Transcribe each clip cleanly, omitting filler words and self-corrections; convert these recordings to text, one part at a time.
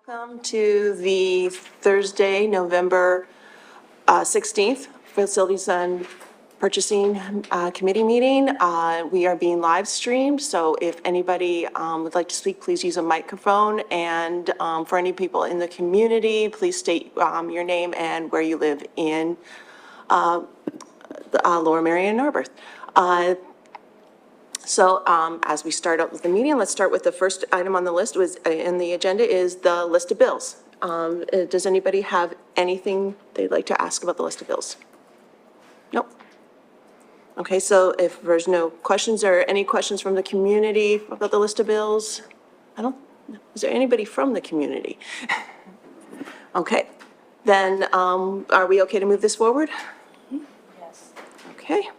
Welcome to the Thursday, November 16th, Facilities and Purchasing Committee meeting. We are being live streamed, so if anybody would like to speak, please use a microphone. And for any people in the community, please state your name and where you live in Lower Merion, Narberth. So as we start out with the meeting, let's start with the first item on the list in the agenda is the list of bills. Does anybody have anything they'd like to ask about the list of bills? Nope. Okay, so if there's no questions or any questions from the community about the list of bills? Is there anybody from the community? Okay, then are we okay to move this forward? Yes. Okay.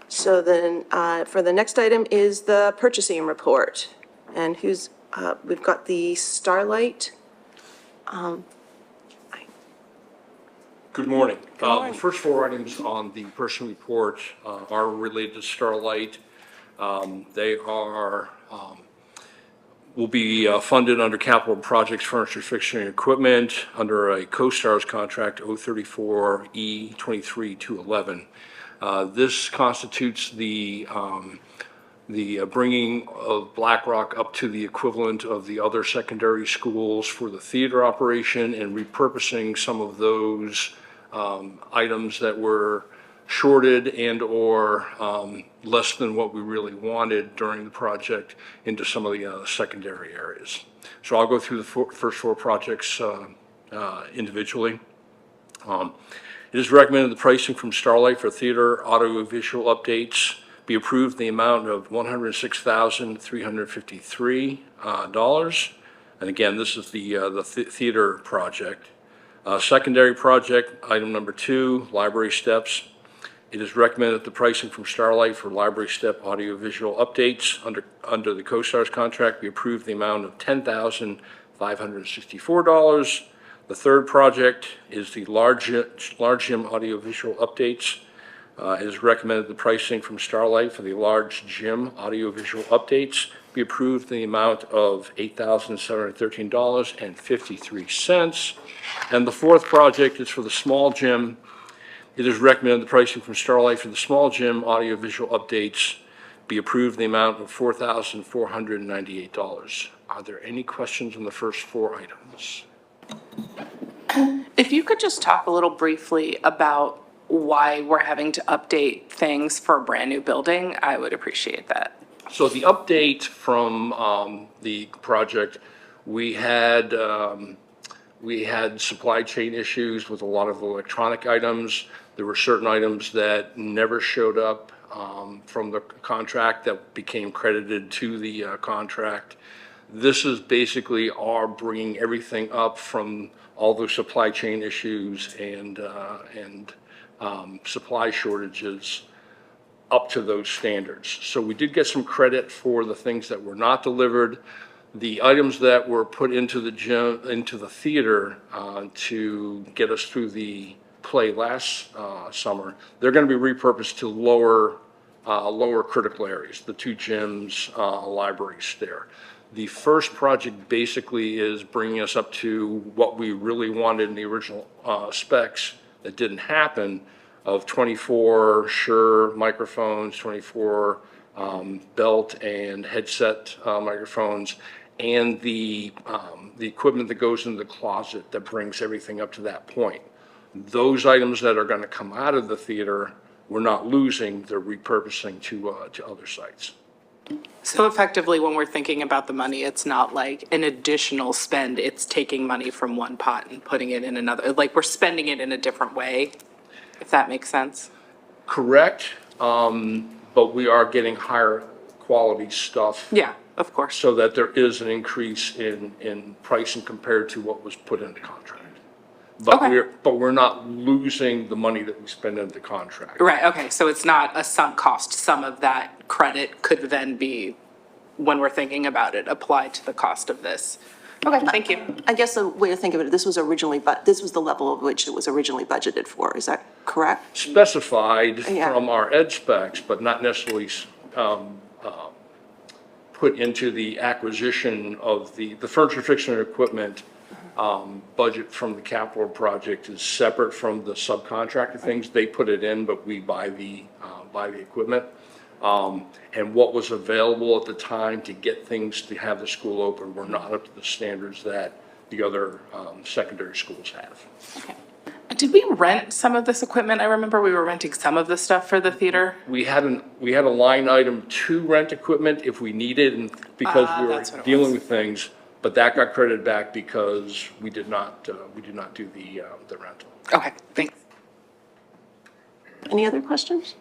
So then, for the next item is the purchasing report. And we've got the Starlight. Good morning. morning. The first four items on the purchasing report are related to Starlight. They will be funded under capital projects, furniture, fixture, and equipment under a CoStar's contract 034E 23-211. This constitutes the bringing of Black Rock up to the equivalent of the other secondary schools for the theater operation and repurposing some of those items that were shorted and/or less than what we really wanted during the project into some of the secondary areas. So I'll go through the first four projects individually. It is recommended the pricing from Starlight for theater audiovisual updates be approved in the amount of $106,353. And again, this is the theater project. Secondary project, item number 2, library steps. It is recommended the pricing from Starlight for library step audiovisual updates under the CoStar's contract be approved in the amount of $10,564. The third project is the large gym audiovisual updates. It is recommended the pricing from Starlight for the large gym audiovisual updates be approved in the amount of $8,713.53. And the fourth project is for the small gym. It is recommended the pricing from Starlight for the small gym audiovisual updates be approved in the amount of $4,498. Are there any questions on the first four items? If you could just talk a little briefly about why we're having to update things for a brand new building, I would appreciate that. So the update from the project, we had supply chain issues with a lot of electronic items. There were certain items that never showed up from the contract that became credited to the contract. This is basically our bringing everything up from all the supply chain issues and supply shortages up to those standards. So we did get some credit for the things that were not delivered. The items that were put into the gym, into the theater to get us through the play last summer, they're going to be repurposed to lower critical areas, the two gyms, libraries there. The first project basically is bringing us up to what we really wanted in the original specs that didn't happen, of 24 Shure microphones, 24 belt and headset microphones, and the equipment that goes into the closet that brings everything up to that point. Those items that are going to come out of the theater, we're not losing, they're repurposing to other sites. So effectively, when we're thinking about the money, it's not like an additional spend, it's taking money from one pot and putting it in another, like we're spending it in a different way, if that makes sense. Correct, but we are getting higher quality stuff. Yeah, of course. So that there is an increase in pricing compared to what was put in the contract. But Okay. we're not losing the money that we spend in the contract. Right, okay, so it's not a sunk cost. Some of that credit could then be, when we're thinking about it, applied to the cost of this. Okay, thank you. I guess the way to think of it, this was the level of which it was originally budgeted for. Is that correct? Specified Yeah. from our ed specs, but not necessarily put into the acquisition of the furniture, fixture, and equipment budget from the capital project is separate from the subcontractor things. They put it in, but we buy the equipment. And what was available at the time to get things to have the school open were not up to the standards that the other secondary schools have. Okay. Did we rent some of this equipment? I remember we were renting some of the stuff for the theater. We had a line item to rent equipment if we needed, and because we were That's what it dealing was. with things, but that got credited back because we did not do the rental. Okay, thanks. Any other questions?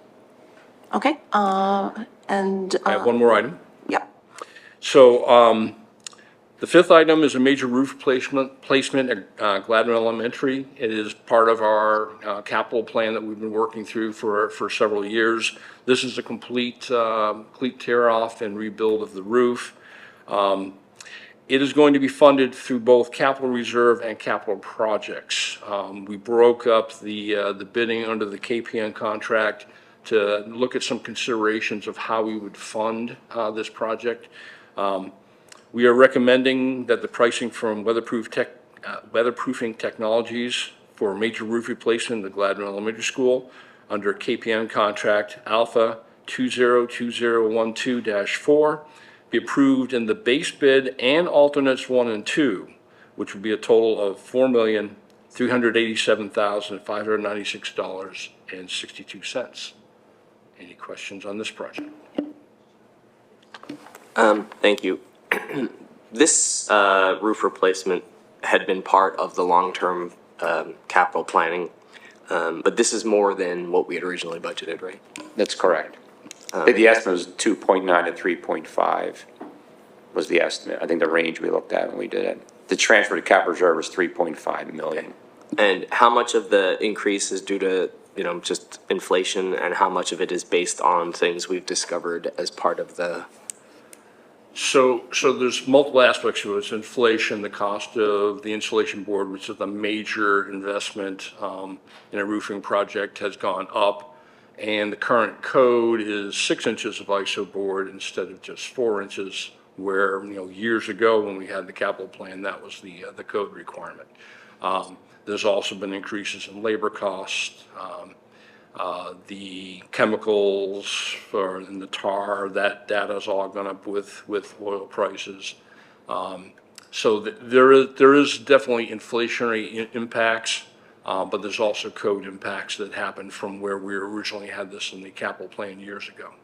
Okay, and, I have one more item. yeah, So, the fifth item is a major roof placement at Gladwin Elementary. It is part of our capital plan that we've been working through for several years. This is a complete tear off and rebuild of the roof. It is going to be funded through both capital reserve and capital projects. We broke up the bidding under the KPN contract to look at some considerations of how we would fund this project. We are recommending that the pricing from weatherproofing technologies for major roof replacement in the Gladwin Elementary School under KPN contract Alpha 202012-4 be approved in the base bid and alternates 1 and 2, which would be a total of $4,387,596.62. Any questions on this project? Thank you. This roof replacement had been part of the long-term capital planning, but this is more than what we had originally budgeted, right? That's correct. The estimate was 2.9 to 3.5 was the estimate. I think the range we looked at when we did it. The transfer to capital reserve was 3.5 million. And how much of the increase is due to, just inflation, and how much of it is based on things we've discovered as part of the... So there's multiple aspects to it. It's inflation, the cost of the insulation board, which is a major investment in a roofing project, has gone up. And the current code is 6 inches of ISO board instead of just 4 inches, where, years ago when we had the capital plan, that was the code requirement. There's also been increases in labor costs, the chemicals and the tar, that data's all gone up with oil prices. So there is definitely inflationary impacts, but there's also code impacts that happen from where we originally had this in the capital plan years ago.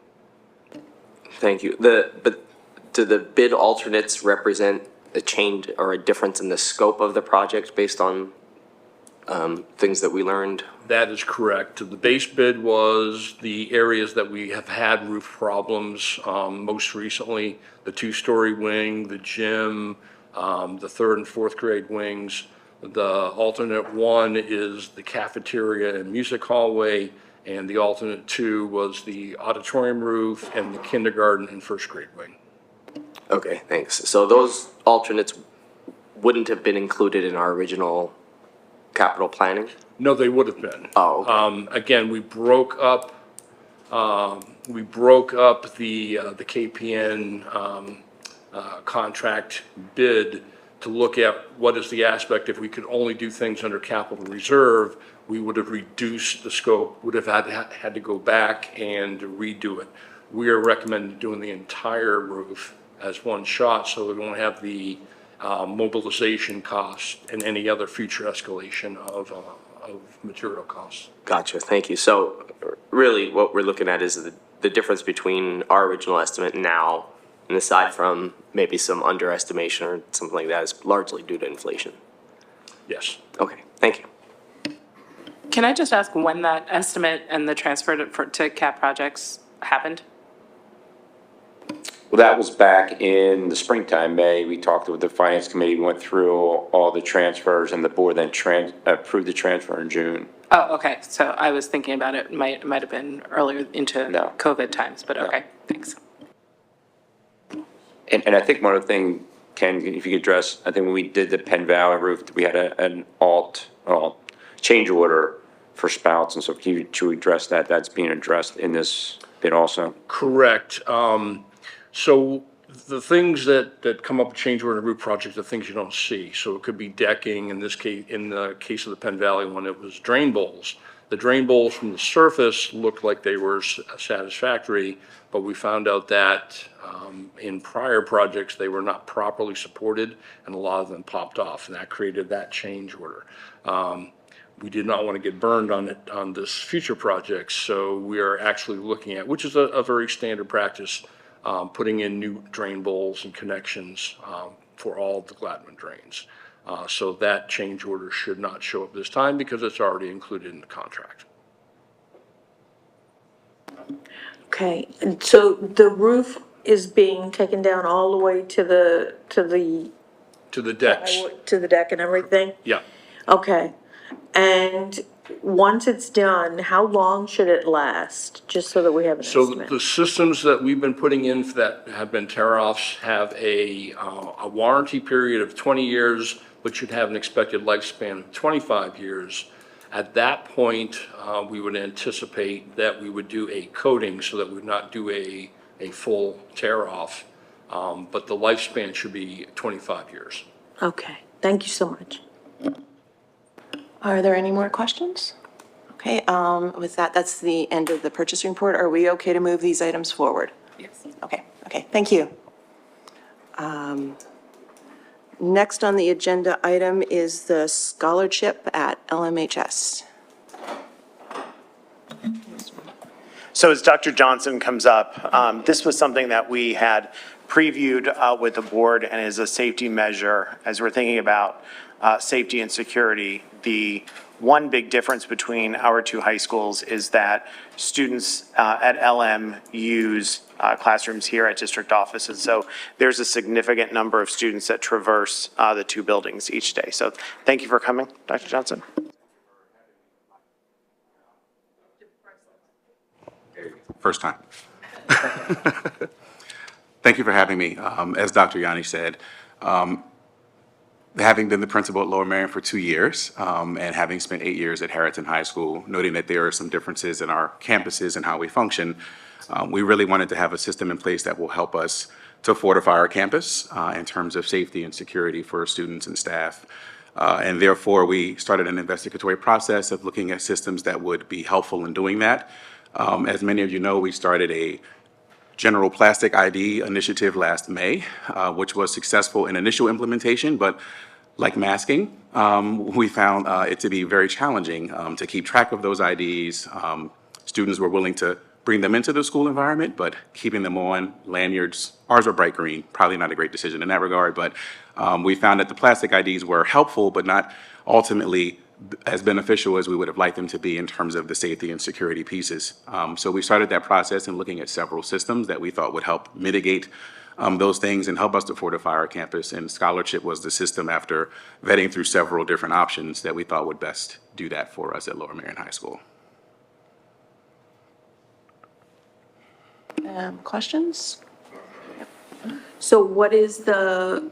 Thank you. But do the bid alternates represent a change or a difference in the scope of the project based on things that we learned? That is correct. The base bid was the areas that we have had roof problems, most recently, the 2-story wing, the gym, the 3rd and 4th grade wings. The alternate 1 is the cafeteria and music hallway, and the alternate 2 was the auditorium roof and the kindergarten and 1st grade wing. Okay, thanks. So those alternates wouldn't have been included in our original capital planning? No, they would have been. Oh, okay. Again, we broke up the KPN contract bid to look at what is the aspect. If we could only do things under capital reserve, we would have reduced the scope, would have had to go back and redo it. We are recommending doing the entire roof as one shot, so we won't have the mobilization costs and any other future escalation of material costs. Gotcha, thank you. So really what we're looking at is the difference between our original estimate now, and aside from maybe some underestimation or something like that, is largely due to inflation. Yes. Okay, thank you. Can I just ask when that estimate and the transfer to cap projects happened? Well, that was back in the springtime, May. We talked with the finance committee, we went through all the transfers, and the board then approved the transfer in June. Oh, okay, so I was thinking about it, might have been earlier into No. COVID times, but okay, thanks. And I think one other thing, Ken, if you could address, I think when we did the Penn Valley roof, we had an change order for spouts, and so should we address that? That's being addressed in this bid also? Correct. So the things that come up with change order roof projects are things you don't see. So it could be decking, in this case, in the case of the Penn Valley one, it was drain bowls. The drain bowls from the surface looked like they were satisfactory, but we found out that in prior projects, they were not properly supported, and a lot of them popped off, and that created that change order. We did not want to get burned on it, on this future project, so we are actually looking at, which is a very standard practice, putting in new drain bowls and connections for all the Gladwin drains. So that change order should not show up this time because it's already included in the contract. Okay, and so the roof is being taken down all the way to the To the decks, to the deck and everything? yeah. Okay, and once it's done, how long should it last, just so that we have an So estimate? the systems that we've been putting in that have been tear-offs have a warranty period of 20 years, but should have an expected lifespan of 25 years. At that point, we would anticipate that we would do a coating so that we would not do a full tear-off. But the lifespan should be 25 years. Okay, thank you so much. Are there any more questions? Okay, with that, that's the end of the purchasing report. Are we okay to move these items forward? Yes. Okay, thank you. Next on the agenda item is the scholarship at LMHS. So as Dr. Johnson comes up, this was something that we had previewed with the board and as a safety measure, as we're thinking about safety and security. The one big difference between our two high schools is that students at LM use classrooms here at district offices. So there's a significant number of students that traverse the two buildings each day. So thank you for coming, Dr. Johnson. First time. Thank you for having me. As Dr. Yanni said, having been the principal at Lower Merion for 2 years, and having spent 8 years at Harrington High School, noting that there are some differences in our campuses and how we function, we really wanted to have a system in place that will help us to fortify our campus in terms of safety and security for students and staff. And therefore, we started an investigatory process of looking at systems that would be helpful in doing that. As many of you know, we started a general plastic ID initiative last May, which was successful in initial implementation, but like masking, we found it to be very challenging to keep track of those IDs. Students were willing to bring them into the school environment, but keeping them on lanyards, ours are bright green, probably not a great decision in that regard, but we found that the plastic IDs were helpful, but not ultimately as beneficial as we would have liked them to be in terms of the safety and security pieces. So we started that process and looking at several systems that we thought would help mitigate those things and help us to fortify our campus. And scholarship was the system, after vetting through several different options, that we thought would best do that for us at Lower Merion High School. Questions? So what is the,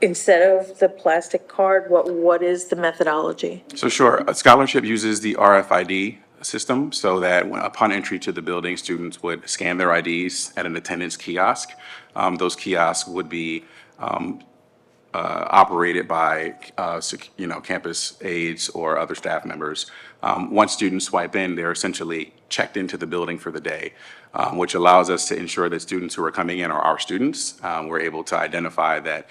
instead of the plastic card, what is the methodology? So sure, a scholarship uses the RFID system so that upon entry to the building, students would scan their IDs at an attendance kiosk. Those kiosks would be operated by, campus aides or other staff members. Once students swipe in, they're essentially checked into the building for the day, which allows us to ensure that students who are coming in are our students. We're able to identify that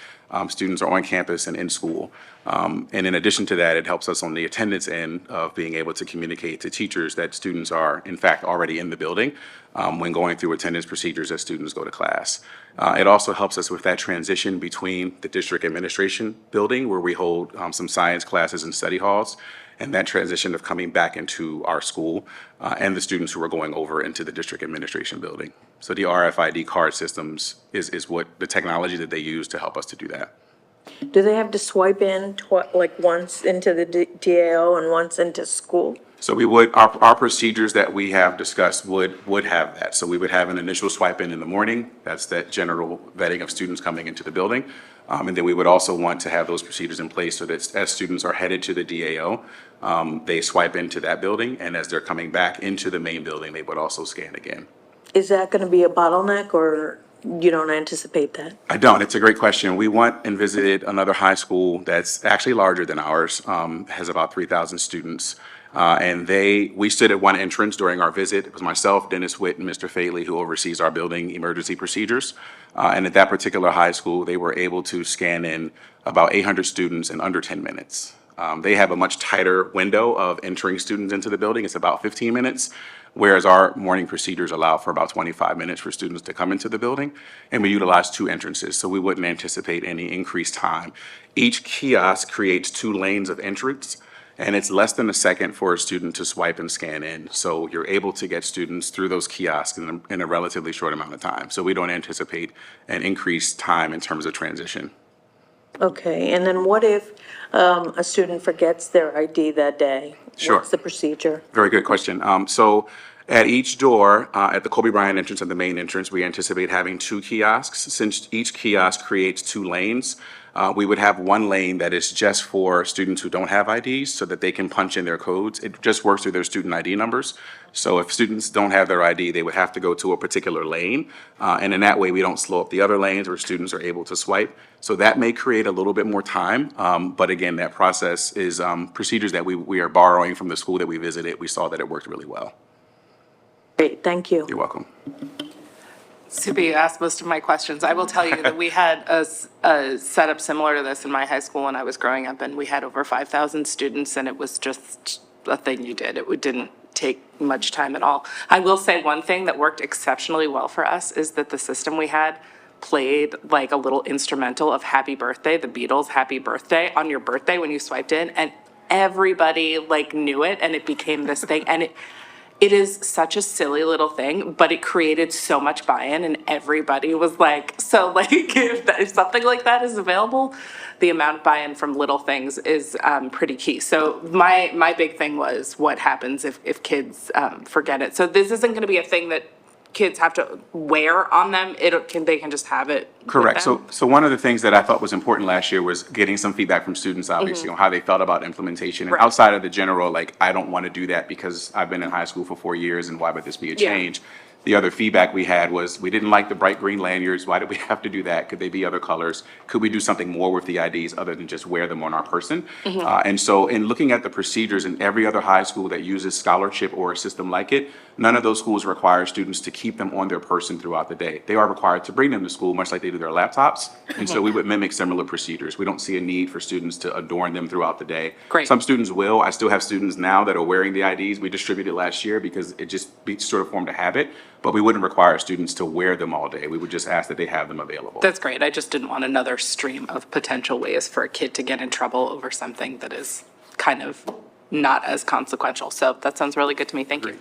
students are on campus and in school. And in addition to that, it helps us on the attendance end of being able to communicate to teachers that students are, in fact, already in the building when going through attendance procedures as students go to class. It also helps us with that transition between the district administration building, where we hold some science classes and study halls, and that transition of coming back into our school and the students who are going over into the district administration building. So the RFID card systems is what the technology that they use to help us to do that. Do they have to swipe in like once into the DAO and once into school? So we would, our procedures that we have discussed would have that. So we would have an initial swipe in the morning. That's that general vetting of students coming into the building. And then we would also want to have those procedures in place so that as students are headed to the DAO, they swipe into that building. And as they're coming back into the main building, they would also scan again. Is that going to be a bottleneck, or you don't anticipate that? I don't. It's a great question. We went and visited another high school that's actually larger than ours, has about 3,000 students. And we stood at one entrance during our visit. It was myself, Dennis Witt, and Mr. Faley, who oversees our building emergency procedures. And at that particular high school, they were able to scan in about 800 students in under 10 minutes. They have a much tighter window of entering students into the building. It's about 15 minutes, whereas our morning procedures allow for about 25 minutes for students to come into the building. And we utilize two entrances, so we wouldn't anticipate any increased time. Each kiosk creates 2 lanes of entrance, and it's less than a second for a student to swipe and scan in. So you're able to get students through those kiosks in a relatively short amount of time. So we don't anticipate an increased time in terms of transition. Okay, and then what if a student forgets their ID that day? Sure. What's the procedure? Very good question. So at each door, at the Kobe Bryant entrance and the main entrance, we anticipate having 2 kiosks. Since each kiosk creates 2 lanes, we would have one lane that is just for students who don't have IDs so that they can punch in their codes. It just works through their student ID numbers. So if students don't have their ID, they would have to go to a particular lane. And in that way, we don't slow up the other lanes where students are able to swipe. So that may create a little bit more time. But again, that process is procedures that we are borrowing from the school that we visited. We saw that it worked really well. Great, thank you. You're welcome. Subi, you asked most of my questions. I will tell you that we had a setup similar to this in my high school when I was growing up, and we had over 5,000 students, and it was just a thing you did. It didn't take much time at all. I will say one thing that worked exceptionally well for us is that the system we had played like a little instrumental of Happy Birthday, the Beatles' Happy Birthday, on your birthday when you swiped in, and everybody like knew it, and it became this thing, and it is such a silly little thing, but it created so much buy-in, and everybody was like, so like, if something like that is available, the amount of buy-in from little things is pretty key. So my big thing was what happens if kids forget it. So this isn't gonna be a thing that kids have to wear on them. They can just have it with Correct. them. So one of the things that I thought was important last year was getting some feedback from students, obviously, on how they felt about implementation. And Right. outside of the general, like, I don't want to do that because I've been in high school for 4 years and why would this be a Yeah. change? The other feedback we had was, we didn't like the bright green lanyards. Why did we have to do that? Could they be other colors? Could we do something more with the IDs other than just wear them on our person? And so in looking at the procedures in every other high school that uses scholarship or a system like it, none of those schools require students to keep them on their person throughout the day. They are required to bring them to school, much like they do their laptops. And so we would mimic similar procedures. We don't see a need for students to adorn them throughout the day. Great. Some students will. I still have students now that are wearing the IDs. We distributed last year because it just sort of formed a habit. But we wouldn't require students to wear them all day. We would just ask that they have them available. That's great. I just didn't want another stream of potential ways for a kid to get in trouble over something that is kind of not as consequential. So that sounds really good to me. Thank you.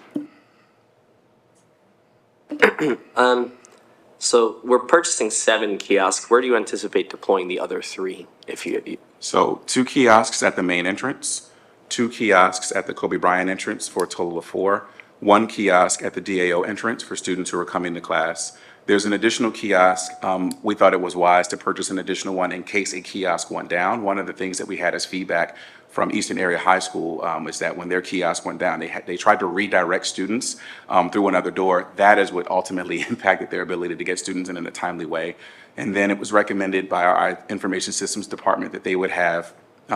So we're purchasing 7 kiosks. Where do you anticipate deploying the other 3 if you? So 2 kiosks at the main entrance, 2 kiosks at the Kobe Bryant entrance for a total of 4, 1 kiosk at the DAO entrance for students who are coming to class. There's an additional kiosk. We thought it was wise to purchase an additional one in case a kiosk went down. One of the things that we had as feedback from Eastern Area High School is that when their kiosk went down, they tried to redirect students through another door. That is what ultimately impacted their ability to get students in a timely way. And then it was recommended by our information systems department that they would have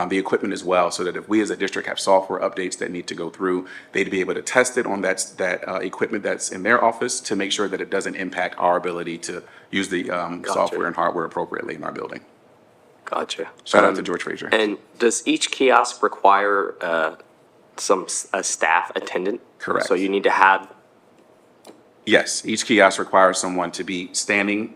the equipment as well, so that if we as a district have software updates that need to go through, they'd be able to test it on that equipment that's in their office to make sure that it doesn't impact our ability to use the software and hardware appropriately in our building. Gotcha. Shout out to George Frazier. And does each kiosk require a staff attendant? Correct. So you need to have. Yes, each kiosk requires someone to be standing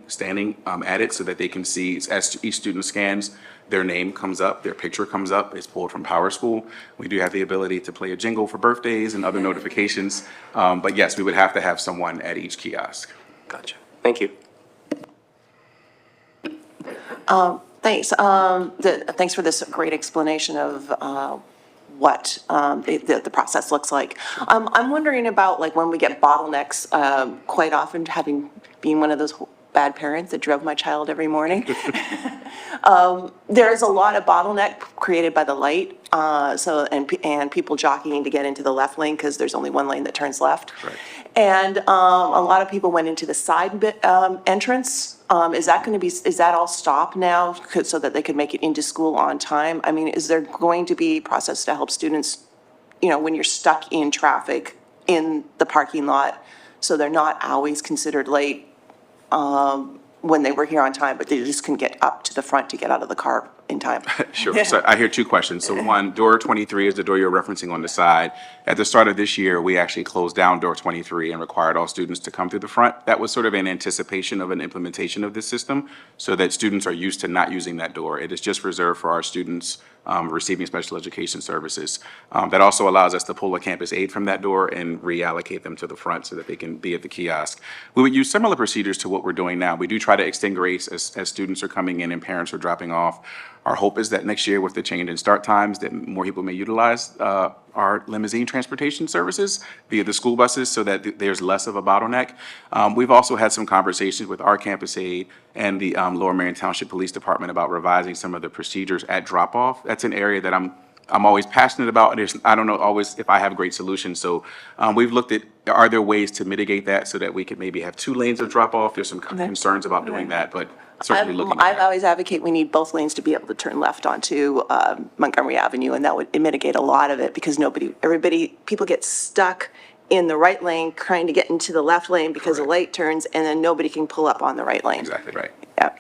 at it so that they can see, as each student scans, their name comes up, their picture comes up, it's pulled from Power School. We do have the ability to play a jingle for birthdays and other notifications. But yes, we would have to have someone at each kiosk. Gotcha. Thank you. Thanks. Thanks for this great explanation of what the process looks like. I'm wondering about like when we get bottlenecks, quite often being one of those bad parent that drove my child every morning. There's a lot of bottleneck created by the light, and people jockeying to get into the left lane because there's only one lane that turns left. Right. And a lot of people went into the side entrance. Is that going to be, is that all stopped now so that they could make it into school on time? I mean, is there going to be a process to help students, when you're stuck in traffic in the parking lot, so they're not always considered late when they were here on time, but they just couldn't get up to the front to get out of the car in time? Sure. So I hear two questions. So one, door 23 is the door you're referencing on the side. At the start of this year, we actually closed down door 23 and required all students to come through the front. That was sort of in anticipation of an implementation of this system so that students are used to not using that door. It is just reserved for our students receiving special education services. That also allows us to pull a campus aide from that door and reallocate them to the front so that they can be at the kiosk. We would use similar procedures to what we're doing now. We do try to extend grace as students are coming in and parents are dropping off. Our hope is that next year with the change in start times, that more people may utilize our limousine transportation services via the school buses so that there's less of a bottleneck. We've also had some conversations with our campus aide and the Lower Marion Township Police Department about revising some of the procedures at drop-off. That's an area that I'm always passionate about. I don't know always if I have great solutions. So we've looked at, are there ways to mitigate that so that we could maybe have 2 lanes of drop-off? There's some concerns about doing that, but certainly looking at I've that. always advocate we need both lanes to be able to turn left onto Montgomery Avenue, and that would mitigate a lot of it because people get stuck in the right lane trying to get into the left lane because the Correct. light turns, and then nobody can pull up on the right lane. Exactly right. Yeah.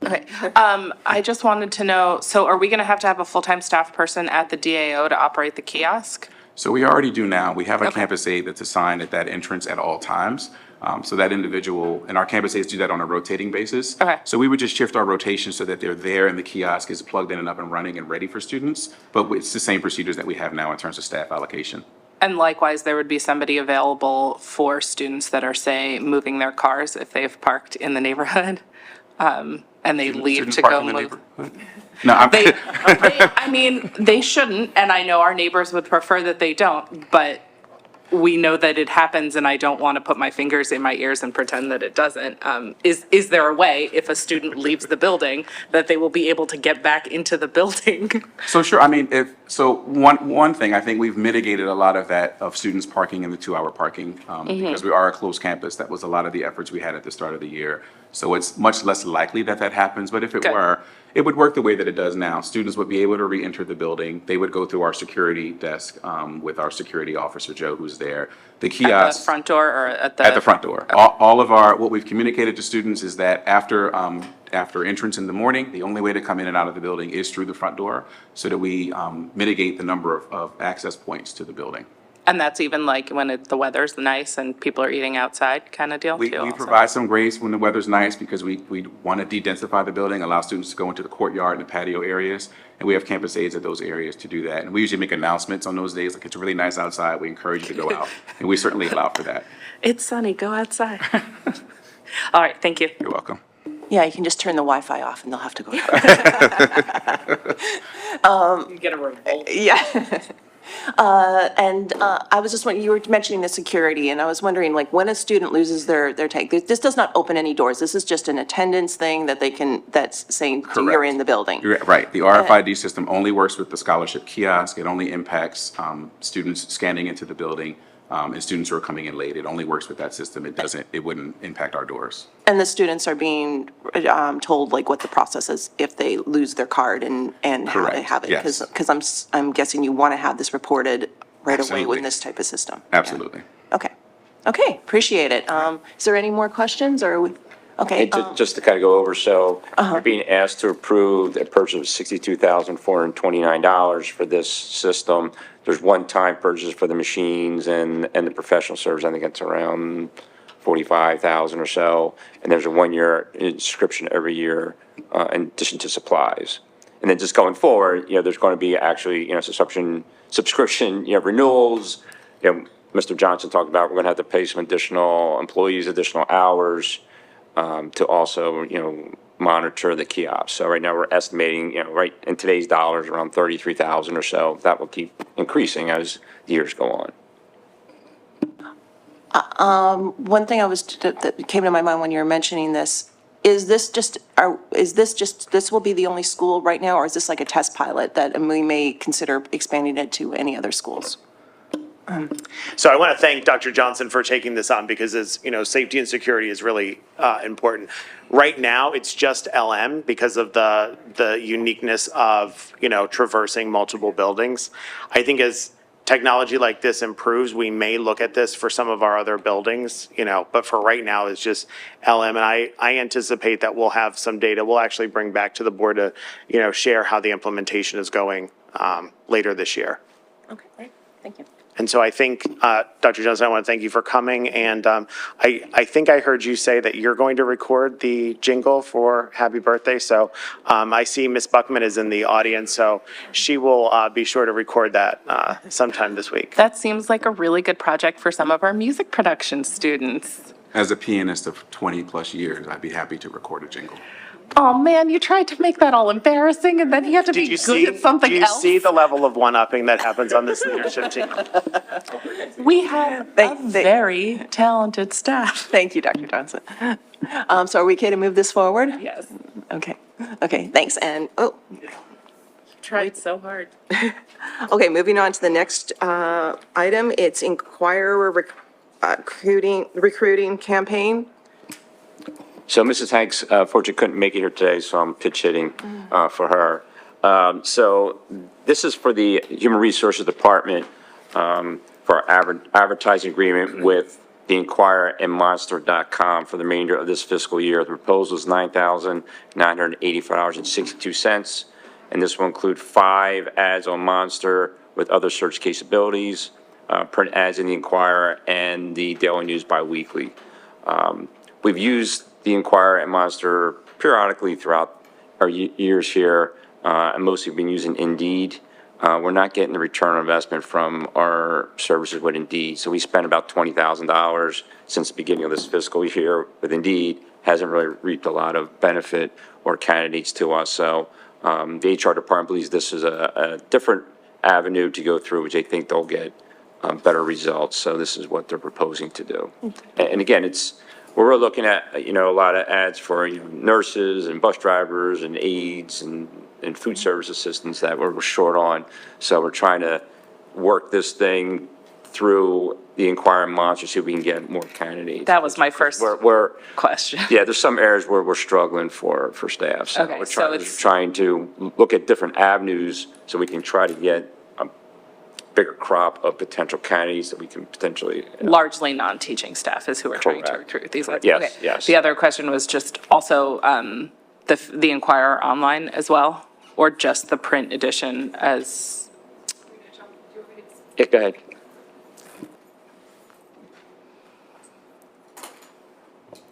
Okay, I just wanted to know, so are we gonna have to have a full-time staff person at the DAO to operate the kiosk? So we already do now. We have a Okay. campus aide that's assigned at that entrance at all times. So that individual, and our campus aides do that on a rotating basis. Okay. So we would just shift our rotation so that they're there and the kiosk is plugged in and up and running and ready for students. But it's the same procedures that we have now in terms of staff allocation. And likewise, there would be somebody available for students that are, say, moving their cars if they've parked in the neighborhood, and they leave Students to park go in the move. neighborhood. No, I'm, I mean, they shouldn't, and I know our neighbors would prefer that they don't, but we know that it happens, and I don't want to put my fingers in my ears and pretend that it doesn't. Is there a way, if a student leaves the building, that they will be able to get back into the building? So sure, I mean, one thing, I think we've mitigated a lot of that, of students parking in the 2-hour parking, because we are a closed campus. That was a lot of the efforts we had at the start of the year. So it's much less likely that that happens, but if it Good. were, it would work the way that it does now. Students would be able to re-enter the building. They would go through our security desk, with our security officer, Joe, who's there. The At kiosk. the front door or at the? At the front door. All of our, what we've communicated to students is that after entrance in the morning, the only way to come in and out of the building is through the front door, so that we mitigate the number of access points to the building. And that's even like when the weather's nice and people are eating outside kind of deal We too? also? provide some grace when the weather's nice because we want to de-densify the building, allow students to go into the courtyard and the patio areas. And we have campus aides at those areas to do that. And we usually make announcements on those days, like it's really nice outside, we encourage you to go out. And we certainly allow for that. It's sunny, go outside. All right, thank you. You're welcome. Yeah, you can just turn the Wi-Fi off and they'll have to go. You get a revolt. Yeah. And I was just wondering, you were mentioning the security, and I was wondering, like, when a student loses their tag, this does not open any doors. This is just an attendance thing that that's saying you're Correct. in the building. You're right. The RFID system only works with the scholarship kiosk. It only impacts students scanning into the building and students who are coming in late. It only works with that system. It wouldn't impact our doors. And the students are being told, like, what the process is if they lose their card and how they Correct, have it. yes. Because I'm guessing you want to have this reported right away Absolutely. with this type of system. Yeah. Absolutely. Okay. Okay, appreciate it. Is there any more questions, or, okay? Just to kind of go over, so you're being asked to approve a purchase of $62,429 for this system. There's one-time purchase for the machines and the professional service. I think it's around 45,000 or so. And there's a 1-year subscription every year in addition to supplies. And then just going forward, there's going to be actually, subscription, renewals. Mr. Johnson talked about, we're going to have to pay some additional employees, additional hours to also, monitor the kiosks. So right now we're estimating, right in today's dollars, around 33,000 or so. That will keep increasing as the years go on. One thing that came to my mind when you were mentioning this, this will be the only school right now, or is this like a test pilot that, and we may consider expanding it to any other schools? So I want to thank Dr. Johnson for taking this on because as, you know, safety and security is really important. Right now, it's just LM because of the uniqueness of, you know, traversing multiple buildings. I think as technology like this improves, we may look at this for some of our other buildings, you know, but for right now, it's just LM. And I anticipate that we'll have some data we'll actually bring back to the board to, you know, share how the implementation is going later this year. Okay, great, thank you. And so I think, Dr. Johnson, I want to thank you for coming. And I think I heard you say that you're going to record the jingle for Happy Birthday. So I see Ms. Buckman is in the audience, so she will be sure to record that sometime this week. That seems like a really good project for some of our music production students. As a pianist of 20-plus years, I'd be happy to record a jingle. Oh, man, you tried to make that all embarrassing, and then he had to Did be you good see, at something do you else. see the level of one-upping that happens on this leadership team? We have a very talented staff. Thank you, Dr. Johnson. So are we okay to move this forward? Yes. Okay, okay, thanks, and, Tried so hard. okay, moving on to the next item, it's Inquirer recruiting campaign. So Mrs. Hanks, fortunately couldn't make it here today, so I'm pitch hitting for her. So this is for the Human Resources Department for our advertising agreement with the Inquirer and Monster.com for the remainder of this fiscal year. The proposal is $9,985.62, and this will include 5 ads on Monster with other search capabilities, print ads in the Inquirer, and the Daily News Biweekly. We've used the Inquirer and Monster periodically throughout our years here, and mostly been using Indeed. We're not getting the return on investment from our services with Indeed. So we spent about $20,000 since the beginning of this fiscal year with Indeed. Hasn't really reaped a lot of benefit or candidates to us. So the HR department believes this is a different avenue to go through, which they think they'll get better results. So this is what they're proposing to do. And again, we're looking at, you know, a lot of ads for, you know, nurses and bus drivers and aides and food service assistants that we're short on. So we're trying to work this thing through the Inquirer Monster, see if we can get more candidates. That was my first We're question. yeah, there's some areas where we're struggling for staff. So Okay, we're so it's- trying to look at different avenues so we can try to get a bigger crop of potential candidates that we can potentially. Largely non-teaching staff is who we're trying to Correct. recruit these are. Yes, okay. yes. The other question was just also the Inquirer online as well, or just the print edition as? Yeah, go ahead.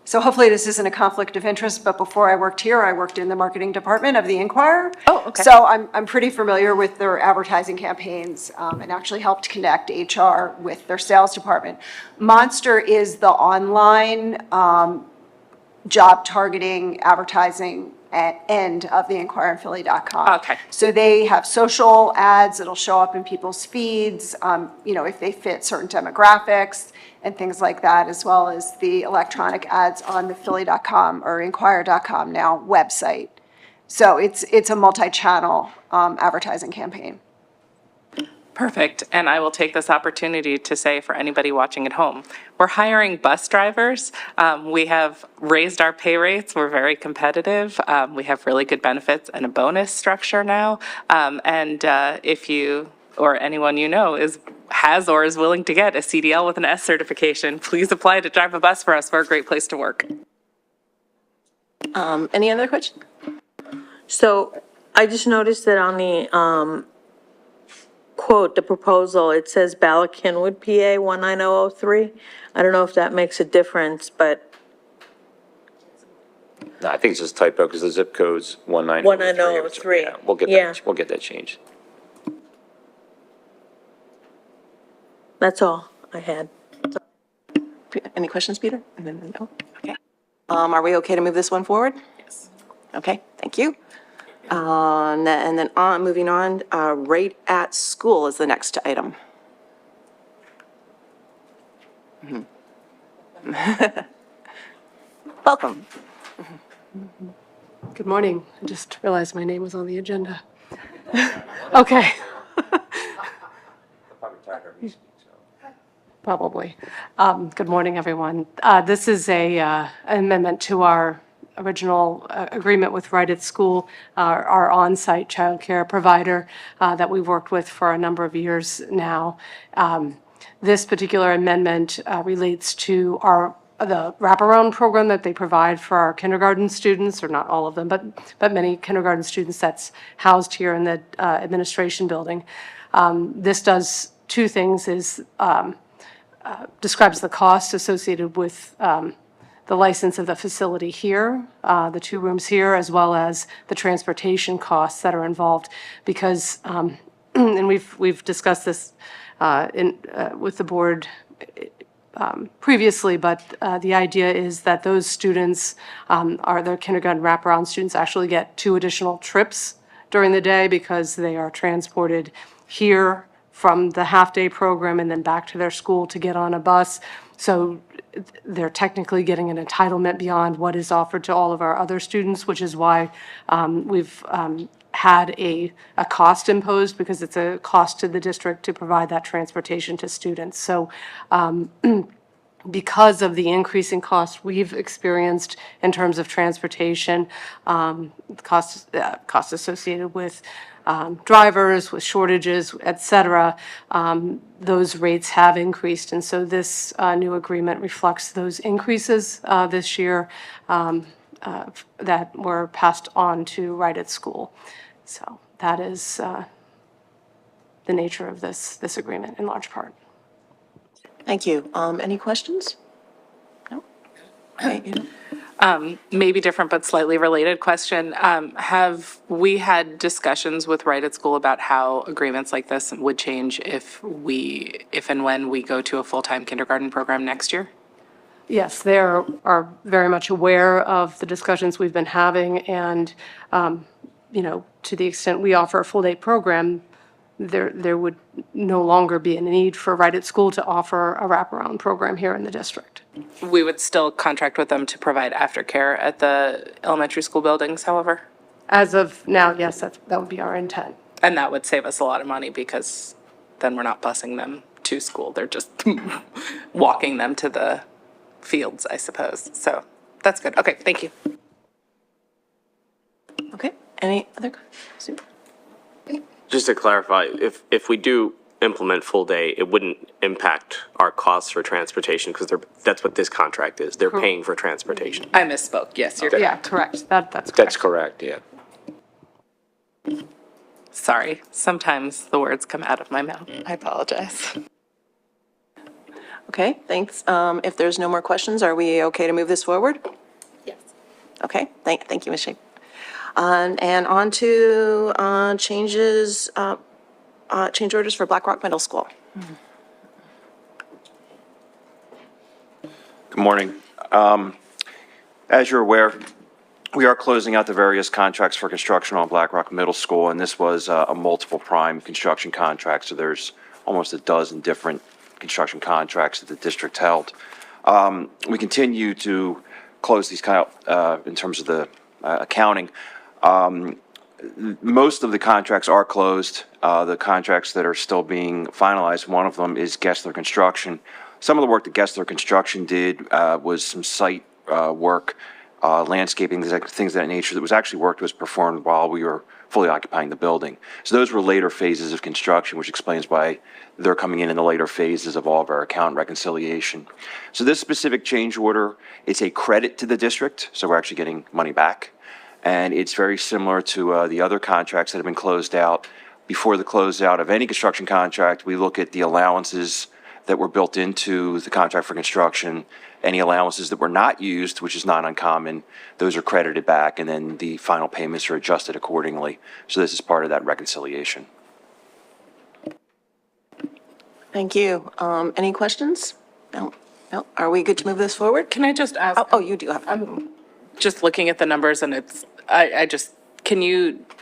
So hopefully this isn't a conflict of interest, but before I worked here, I worked in the marketing department of the Inquirer. Oh, okay. So I'm pretty familiar with their advertising campaigns and actually helped connect HR with their sales department. Monster is the online job targeting advertising end of the InquirerandPhilly.com. Okay. So they have social ads that'll show up in people's feeds, you know, if they fit certain demographics and things like that, as well as the electronic ads on the Philly.com or Inquirer.com now website. So it's a multi-channel advertising campaign. Perfect. And I will take this opportunity to say for anybody watching at home, we're hiring bus drivers. We have raised our pay rates. We're very competitive. We have really good benefits and a bonus structure now. And if you or anyone you know has or is willing to get a CDL with an S certification, please apply to drive a bus for us. We're a great place to work. Any other questions? So I just noticed that on the, quote, the proposal, it says Bala Cynwyd, PA 19003. I don't know if that makes a difference, but No, I think it's just typo because the zip code's 19003. 19003. Yeah, we'll get that changed. that's all I had. Any questions, Peter? No? Okay. Are we okay to move this one forward? Yes. Okay, thank you. And then moving on, rate at school is the next item. Welcome. Good morning. I just realized my name was on the agenda. Okay. Probably. Good morning, everyone. This is an amendment to our original agreement with Right at School, our on-site childcare provider that we've worked with for a number of years now. This particular amendment relates to the wraparound program that they provide for our kindergarten students, or not all of them, but many kindergarten students that's housed here in the administration building. This does two things, describes the cost associated with the license of the facility here, the 2 rooms here, as well as the transportation costs that are involved. Because, and we've discussed this with the board previously, but the idea is that those students, their kindergarten wraparound students, actually get 2 additional trips during the day because they are transported here from the half-day program and then back to their school to get on a bus. So they're technically getting an entitlement beyond what is offered to all of our other students, which is why we've had a cost imposed, because it's a cost to the district to provide that transportation to students. So because of the increasing costs we've experienced in terms of transportation, costs associated with drivers, with shortages, et cetera, those rates have increased. And so this new agreement reflects those increases this year that were passed on to Right at School. So that is the nature of this agreement in large part. Thank you. Any questions? No? Okay, Maybe different but slightly related question. Have we had discussions with Right at School about how agreements like this would change if and when we go to a full-time kindergarten program next year? Yes, they are very much aware of the discussions we've been having, and, to the extent we offer a full-day program, there would no longer be a need for Right at School to offer a wraparound program here in the district. We would still contract with them to provide aftercare at the elementary school buildings, however? As of now, yes, that would be our intent. And that would save us a lot of money because then we're not busing them to school. They're just walking them to the fields, I suppose. So that's good. Okay, thank you. Okay, any other, Sue? Just to clarify, if we do implement full day, it wouldn't impact our costs for transportation because that's what this contract is. They're paying for transportation. I misspoke. Yes, you're Yeah, correct. That's correct. That's correct, yeah. sorry. Sometimes the words come out of my mouth. I apologize. Okay, thanks. If there's no more questions, are we okay to move this forward? Yes. Okay, thank you, Ms. Shea. And on to changes, change orders for Black Rock Middle School. Good morning. As you're aware, we are closing out the various contracts for construction on Black Rock Middle School, and this was a multiple prime construction contract, so there's almost a dozen different construction contracts that the district held. We continue to close these in terms of the accounting. Most of the contracts are closed. The contracts that are still being finalized, one of them is Gessler Construction. Some of the work that Gessler Construction did was some site work, landscaping, things of that nature that was actually performed while we were fully occupying the building. So those were later phases of construction, which explains why they're coming in the later phases of all of our account reconciliation. So this specific change order, it's a credit to the district, so we're actually getting money back. And it's very similar to the other contracts that have been closed out. Before the closeout of any construction contract, we look at the allowances that were built into the contract for construction. Any allowances that were not used, which is not uncommon, those are credited back, and then the final payments are adjusted accordingly. So this is part of that reconciliation. Thank you. Any questions? No? No? Are we good to move this forward? Can I just ask? Oh, you do have. Just looking at the numbers and I just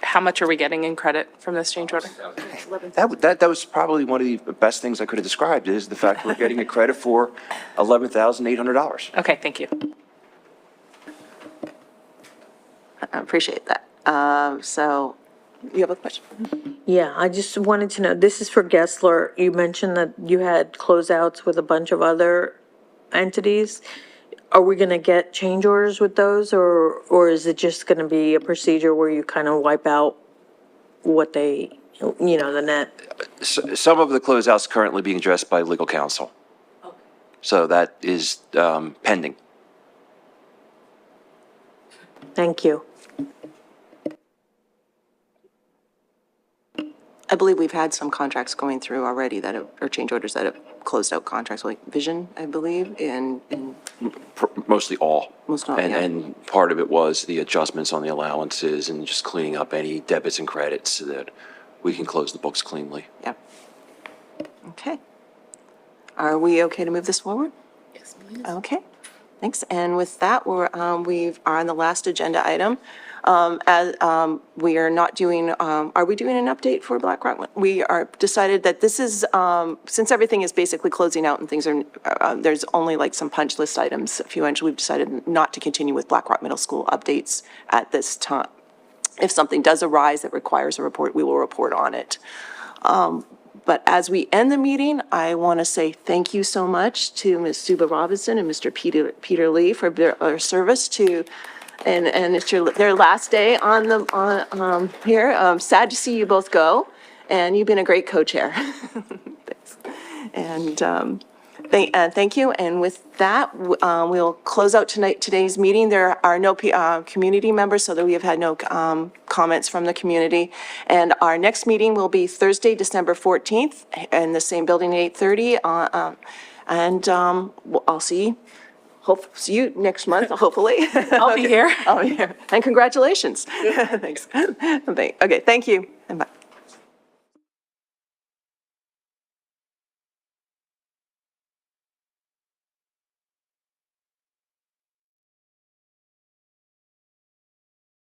how much are we getting in credit from this change order? That was probably one of the best things I could have described, is the fact we're getting a credit for $11,800. Okay, thank you. I appreciate that. So you have a question? Yeah, I just wanted to know, this is for Gessler. You mentioned that you had closeouts with a bunch of other entities. Are we gonna get change orders with those, or is it just gonna be a procedure where you kind of wipe out what they, the net? Some of the closeouts currently being addressed by legal counsel. So that is pending. Thank you. I believe we've had some contracts going through already that have, or change orders that have closed out contracts, like Vision, I believe, and Mostly all. Most all, yeah. And part of it was the adjustments on the allowances and just cleaning up any debits and credits so that we can close the books cleanly. yeah. Okay. Are we okay to move this forward? Yes, please. Okay, thanks. And with that, we are on the last agenda item. We are not doing, are we doing an update for Black Rock? We are decided that this is, since everything is basically closing out and things are, there's only like some punch list items, a few, we've decided not to continue with Black Rock Middle School updates at this time. If something does arise that requires a report, we will report on it. But as we end the meeting, I want to say thank you so much to Ms. Suba Robinson and Mr. Peter Lee for their service to, and it's their last day on the, here. Sad to see you both go, and you've been a great co-chair. Thanks. And thank you. And with that, we'll close out today's meeting. There are no community members, so that we have had no comments from the community. And our next meeting will be Thursday, December 14th, in the same building at 8:30. I'll see you next month, hopefully. I'll be here. Oh, yeah. And congratulations. Thanks. Okay, thank you. And bye.